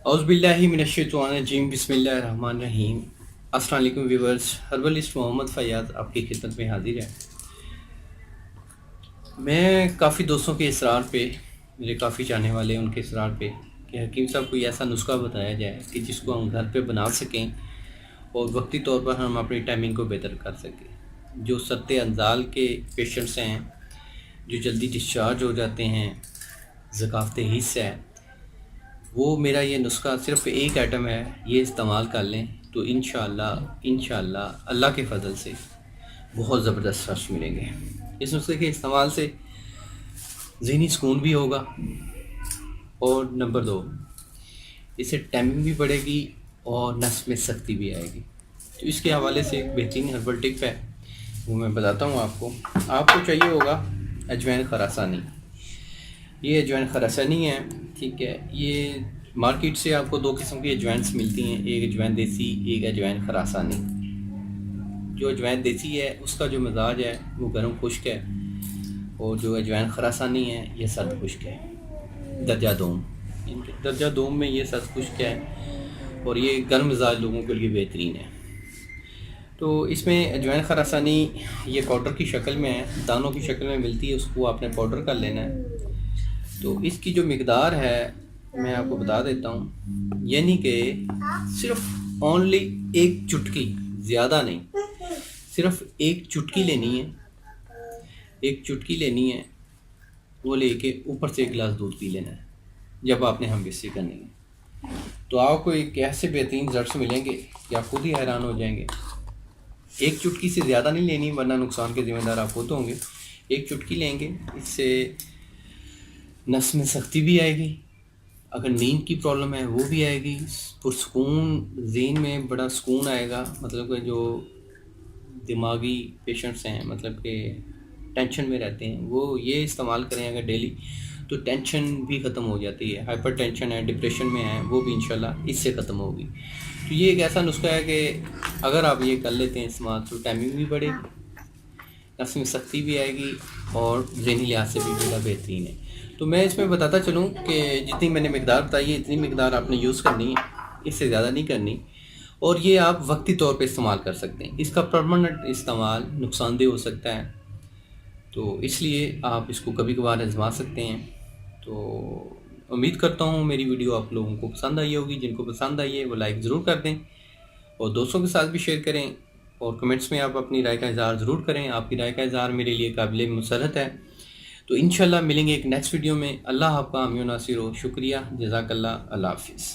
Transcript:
اعوذ باللہ من الشیطان الرجیم، بسم اللہ الرحمن الرحیم۔ السلام علیکم ویورز، ہربلسٹ محمد فیاض آپ کی خدمت میں حاضر ہے۔ میں کافی دوستوں کے اصرار پہ، میرے کافی چاہنے والے ان کے اصرار پہ کہ حکیم صاحب کوئی ایسا نسخہ بتایا جائے کہ جس کو ہم گھر پہ بنا سکیں اور وقتی طور پر ہم اپنی ٹائمنگ کو بہتر کر سکیں۔ جو سرط انزال کے پیشنٹس ہیں، جو جلدی ڈسچارج ہو جاتے ہیں، ذکافت حصہ ہے، وہ میرا یہ نسخہ صرف ایک آئٹم ہے، یہ استعمال کر لیں تو انشاءاللہ اللہ کے فضل سے بہت زبردست رش ملیں گے۔ اس نسخے کے استعمال سے ذہنی سکون بھی ہوگا، اور نمبر 2، اس سے ٹائمنگ بھی بڑھے گی اور نس میں سختی بھی آئے گی۔ تو اس کے حوالے سے ایک بہترین ہربل ٹپ ہے، وہ میں بتاتا ہوں آپ کو۔ آپ کو چاہیے ہوگا اجوائن خراسانی۔ یہ اجوائن خراسانی ہے، ٹھیک ہے۔ یہ مارکیٹ سے آپ کو 2 قسم کی اجوائنس ملتی ہیں، ایک اجوائن دیسی، ایک اجوائن خراسانی۔ جو اجوائن دیسی ہے اس کا جو مزاج ہے وہ گرم خشک ہے، اور جو اجوائن خراسانی ہے یہ سرد خشک ہے، درجہ دوم۔ درجہ دوم میں یہ سرد خشک ہے، اور یہ گرم مزاج لوگوں کے لیے بہترین ہے۔ تو اس میں اجوائن خراسانی یہ پاؤڈر کی شکل میں ہے، دانوں کی شکل میں ملتی ہے، اس کو آپ نے پاؤڈر کر لینا ہے۔ تو اس کی جو مقدار ہے میں آپ کو بتا دیتا ہوں، یعنی کہ صرف اونلی ایک چٹکی، زیادہ نہیں، صرف ایک چٹکی لینی ہے، ایک چٹکی لینی ہے، وہ لے کے اوپر سے ایک گلاس دودھ پی لینا ہے جب آپ نے ہم بستری کرنی ہے۔ تو آپ کو ایک ایسے بہترین رزلٹس ملیں گے کہ آپ خود ہی حیران ہو جائیں گے۔ ایک چٹکی سے زیادہ نہیں لینی، ورنہ نقصان کے ذمہ دار آپ خود ہوں گے۔ ایک چٹکی لیں گے، اس سے نس میں سختی بھی آئے گی، اگر نیند کی پرابلم ہے وہ بھی آئے گی، پرسکون ذہن میں بڑا سکون آئے گا۔ مطلب کہ جو دماغی پیشنٹس ہیں، مطلب کہ ٹینشن میں رہتے ہیں، وہ یہ استعمال کریں اگر ڈیلی، تو ٹینشن بھی ختم ہو جاتی ہے۔ ہائپر ٹینشن ہے، ڈپریشن میں ہے، وہ بھی انشاءاللہ اس سے ختم ہوگی۔ تو یہ ایک ایسا نسخہ ہے کہ اگر آپ یہ کر لیتے ہیں استعمال تو ٹائمنگ بھی بڑھے گی، نس میں سختی بھی آئے گی، اور ذہنی لحاظ سے بھی بڑا بہترین ہے۔ تو میں اس میں بتاتا چلوں کہ جتنی میں نے مقدار بتائی ہے اتنی مقدار آپ نے یوز کرنی ہے، اس سے زیادہ نہیں کرنی، اور یہ آپ وقتی طور پہ استعمال کر سکتے ہیں۔ اس کا پرماننٹ استعمال نقصان دہ ہو سکتا ہے، تو اس لیے آپ اس کو کبھی کبھار آزما سکتے ہیں۔ تو امید کرتا ہوں میری ویڈیو آپ لوگوں کو پسند آئی ہوگی۔ جن کو پسند آئی ہے وہ لائک ضرور کر دیں، اور دوستوں کے ساتھ بھی شیئر کریں، اور کمنٹس میں آپ اپنی رائے کا اظہار ضرور کریں۔ آپ کی رائے کا اظہار میرے لیے قابل مسرت ہے۔ تو انشاءاللہ ملیں گے ایک نیکسٹ ویڈیو میں۔ اللہ آپ کا حامی و ناصر ہو۔ شکریہ، جزاک اللہ، اللہ حافظ۔